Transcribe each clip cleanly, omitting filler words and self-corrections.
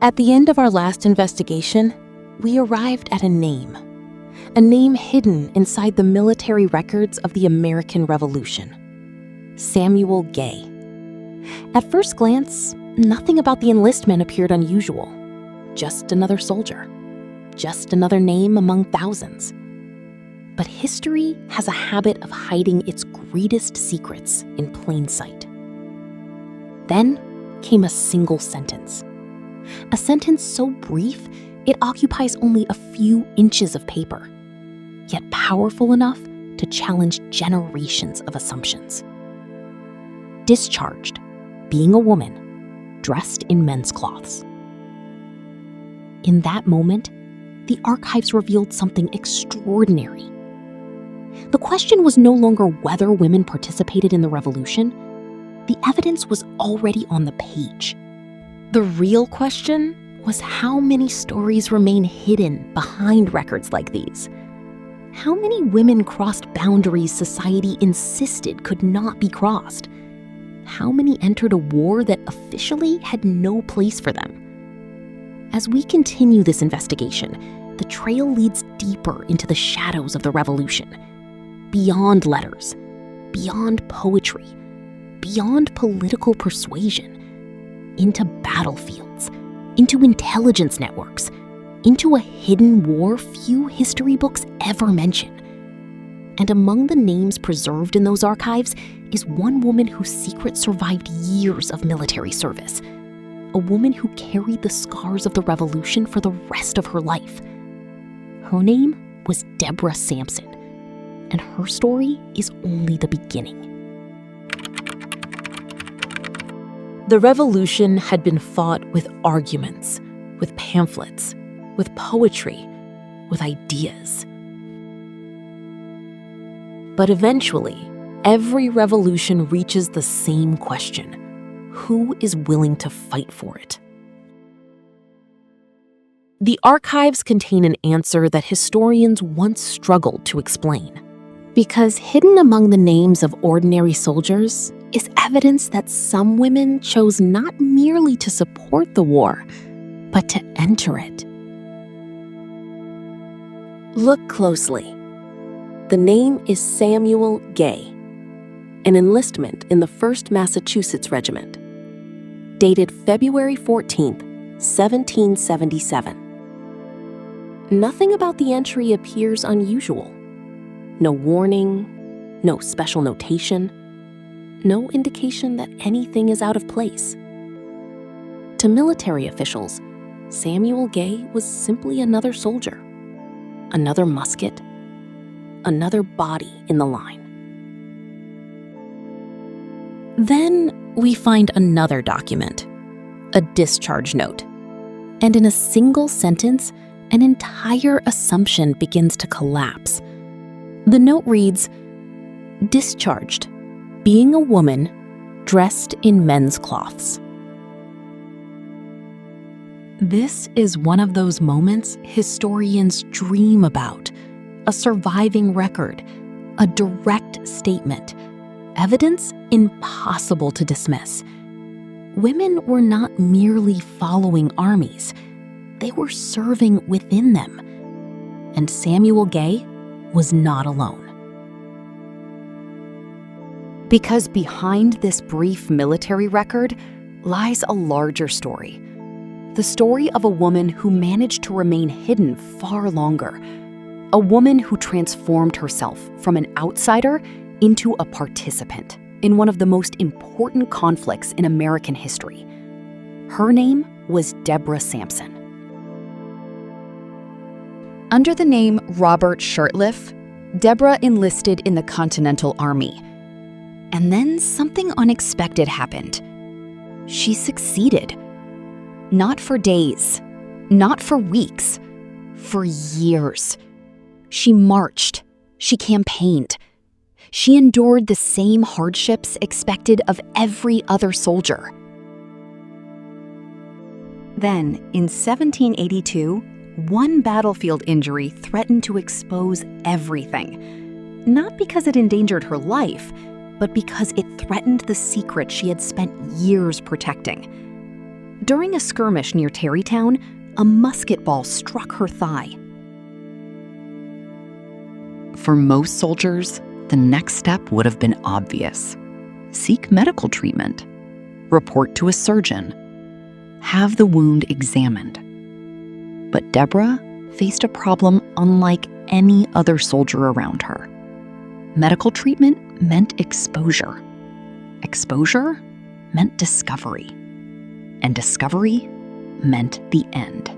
At the end of our last investigation, we arrived at a name hidden inside the military records of the American Revolution: Samuel Gay. At first glance, nothing about the enlistment appeared unusual. Just another soldier. Just another name among thousands. But history has a habit of hiding its greatest secrets in plain sight. Then came a single sentence. A sentence so brief, it occupies only a few inches of paper, yet powerful enough to challenge generations of assumptions. Discharged, being a woman, dressed in men's cloths. In that moment, the archives revealed something extraordinary. The question was no longer whether women participated in the revolution. The evidence was already on the page. The real question was how many stories remain hidden behind records like these. How many women crossed boundaries society insisted could not be crossed? How many entered a war that officially had no place for them? As we continue this investigation, the trail leads deeper into the shadows of the revolution, beyond letters, beyond poetry, beyond political persuasion, into battlefields, into intelligence networks, into a hidden war few history books ever mention. And among the names preserved in those archives is one woman whose secret survived years of military service, a woman who carried the scars of the revolution for the rest of her life. Her name was Deborah Sampson, and her story is only the beginning. The revolution had been fought with arguments, with pamphlets, with poetry, with ideas. But eventually, every revolution reaches the same question: who is willing to fight for it? The archives contain an answer that historians once struggled to explain. Because hidden among the names of ordinary soldiers is evidence that some women chose not merely to support the war, but to enter it. Look closely. The name is Samuel Gay, an enlistment in the 1st Massachusetts Regiment, dated February 14th, 1777. Nothing about the entry appears unusual. No warning, no special notation, no indication that anything is out of place. To military officials, Samuel Gay was simply another soldier, another musket, another body in the line. Then we find another document, a discharge note. And in a single sentence, an entire assumption begins to collapse. The note reads, "Discharged, being a woman, dressed in men's cloths." This is one of those moments historians dream about, a surviving record, a direct statement, evidence impossible to dismiss. Women were not merely following armies, they were serving within them. And Samuel Gay was not alone. Because behind this brief military record lies a larger story. The story of a woman who managed to remain hidden far longer. A woman who transformed herself from an outsider into a participant in one of the most important conflicts in American history. Her name was Deborah Sampson. Under the name Robert Shurtleff, Deborah enlisted in the Continental Army. And then something unexpected happened. She succeeded. Not for days, not for weeks, for years. She marched, she campaigned. She endured the same hardships expected of every other soldier. Then, in 1782, one battlefield injury threatened to expose everything. Not because it endangered her life, but because it threatened the secret she had spent years protecting. During a skirmish near Tarrytown, a musket ball struck her thigh. For most soldiers, the next step would have been obvious. Seek medical treatment. Report to a surgeon. Have the wound examined. But Deborah faced a problem unlike any other soldier around her. Medical treatment meant exposure. Exposure meant discovery. And discovery meant the end.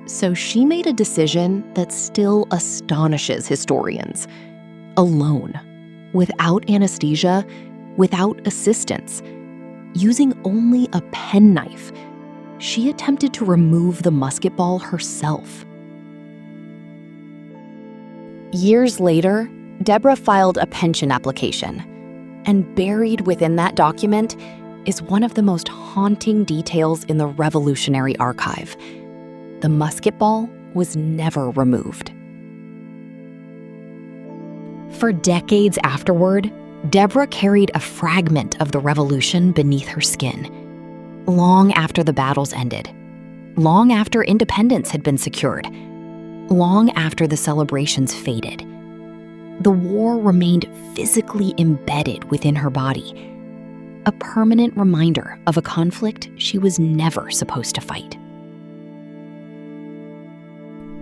So she made a decision that still astonishes historians. Alone, without anesthesia, without assistance, using only a penknife, she attempted to remove the musket ball herself. Years later, Deborah filed a pension application, and buried within that document is one of the most haunting details in the Revolutionary Archive. The musket ball was never removed. For decades afterward, Deborah carried a fragment of the revolution beneath her skin. Long after the battles ended, long after independence had been secured, long after the celebrations faded, the war remained physically embedded within her body, a permanent reminder of a conflict she was never supposed to fight.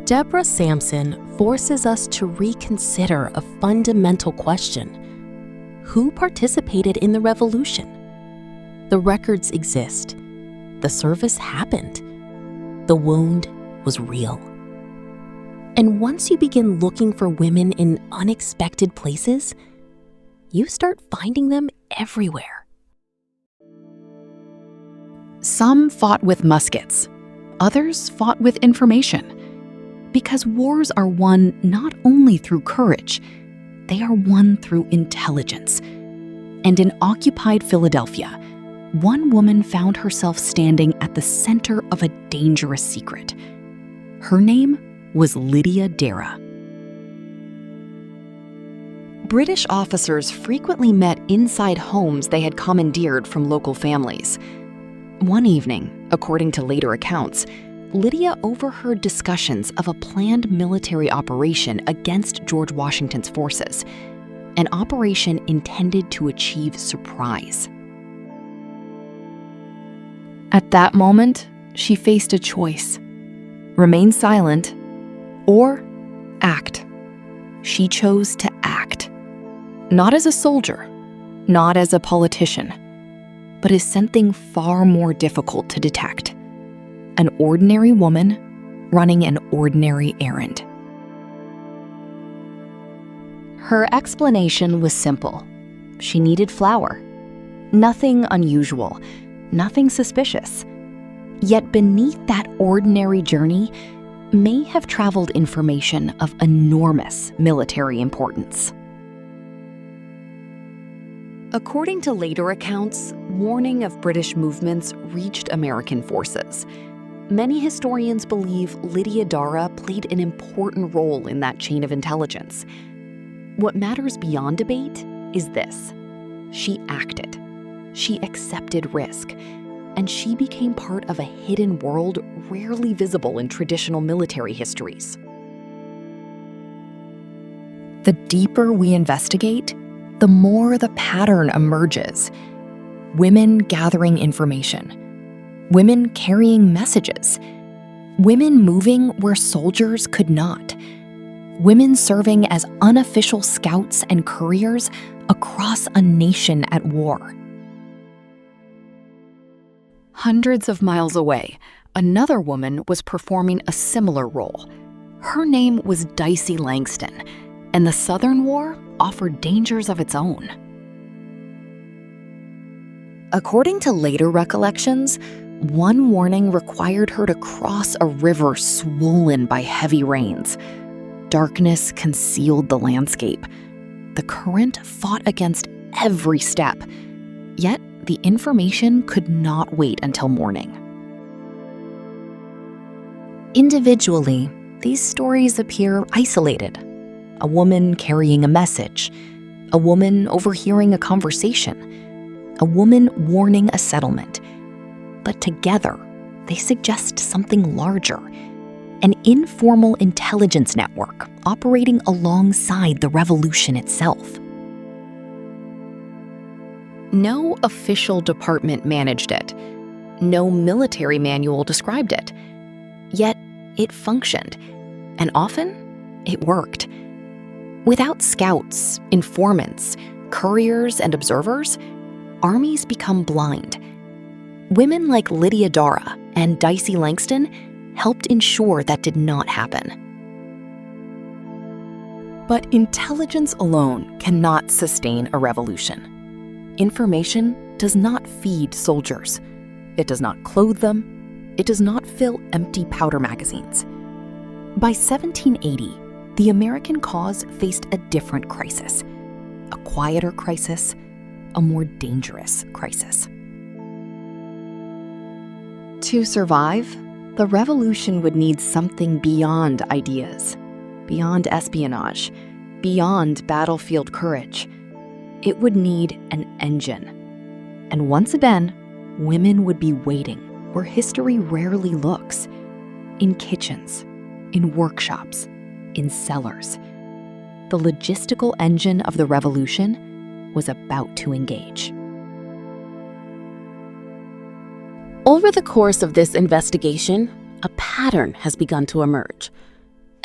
Deborah Sampson forces us to reconsider a fundamental question. Who participated in the revolution? The records exist. The service happened. The wound was real. And once you begin looking for women in unexpected places, you start finding them everywhere. Some fought with muskets. Others fought with information. Because wars are won not only through courage, they are won through intelligence. And in occupied Philadelphia, one woman found herself standing at the center of a dangerous secret. Her name was Lydia Darrah. British officers frequently met inside homes they had commandeered from local families. One evening, according to later accounts, Lydia overheard discussions of a planned military operation against George Washington's forces, an operation intended to achieve surprise. At that moment, she faced a choice: remain silent or act. She chose to act, not as a soldier, not as a politician, but as something far more difficult to detect. An ordinary woman running an ordinary errand. Her explanation was simple. She needed flour. Nothing unusual, nothing suspicious. Yet beneath that ordinary journey may have traveled information of enormous military importance. According to later accounts, warning of British movements reached American forces. Many historians believe Lydia Darrah played an important role in that chain of intelligence. What matters beyond debate is this: she acted, she accepted risk, and she became part of a hidden world rarely visible in traditional military histories. The deeper we investigate, the more the pattern emerges. Women gathering information. Women carrying messages. Women moving where soldiers could not. Women serving as unofficial scouts and couriers across a nation at war. Hundreds of miles away, another woman was performing a similar role. Her name was Dicey Langston, and the Southern War offered dangers of its own. According to later recollections, one warning required her to cross a river swollen by heavy rains. Darkness concealed the landscape. The current fought against every step. Yet, the information could not wait until morning. Individually, these stories appear isolated. A woman carrying a message. A woman overhearing a conversation. a woman warning a settlement. But together, they suggest something larger, an informal intelligence network operating alongside the revolution itself. No official department managed it. No military manual described it. Yet it functioned, and often it worked. Without scouts, informants, couriers, and observers, armies become blind. Women like Lydia Darrah and Dicey Langston helped ensure that did not happen. But intelligence alone cannot sustain a revolution. Information does not feed soldiers. It does not clothe them. It does not fill empty powder magazines. By 1780, the American cause faced a different crisis, a quieter crisis, a more dangerous crisis. To survive, the revolution would need something beyond ideas, beyond espionage, beyond battlefield courage. It would need an engine. And once again, women would be waiting where history rarely looks, in kitchens, in workshops, in cellars. The logistical engine of the revolution was about to engage. Over the course of this investigation, a pattern has begun to emerge.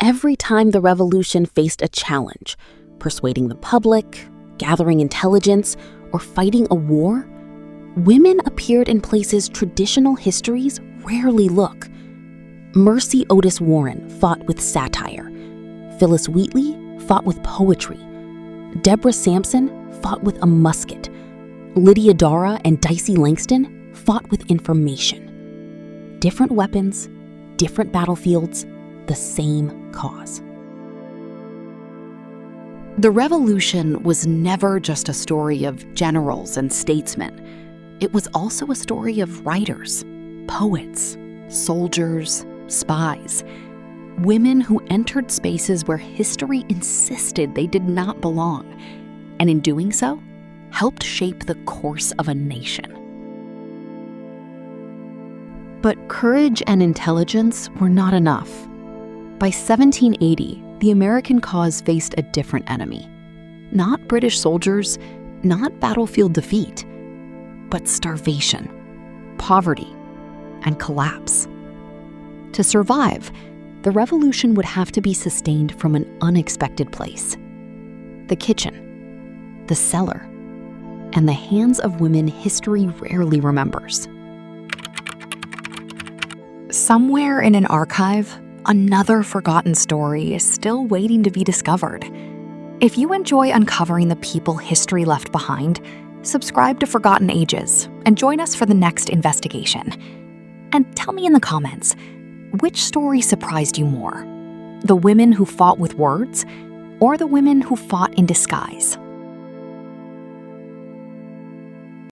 Every time the revolution faced a challenge, persuading the public, gathering intelligence, or fighting a war, women appeared in places traditional histories rarely look. Mercy Otis Warren fought with satire. Phyllis Wheatley fought with poetry. Deborah Sampson fought with a musket. Lydia Darrah and Dicey Langston fought with information. Different weapons, different battlefields, the same cause. The revolution was never just a story of generals and statesmen. It was also a story of writers, poets, soldiers, spies, women who entered spaces where history insisted they did not belong, and in doing so, helped shape the course of a nation. But courage and intelligence were not enough. By 1780, the American cause faced a different enemy. Not British soldiers, not battlefield defeat, but starvation, poverty, and collapse. To survive, the revolution would have to be sustained from an unexpected place: the kitchen, the cellar, and the hands of women history rarely remembers. Somewhere in an archive, another forgotten story is still waiting to be discovered. If you enjoy uncovering the people history left behind, subscribe to Forgotten Ages and join us for the next investigation. And tell me in the comments, which story surprised you more? The women who fought with words, or the women who fought in disguise?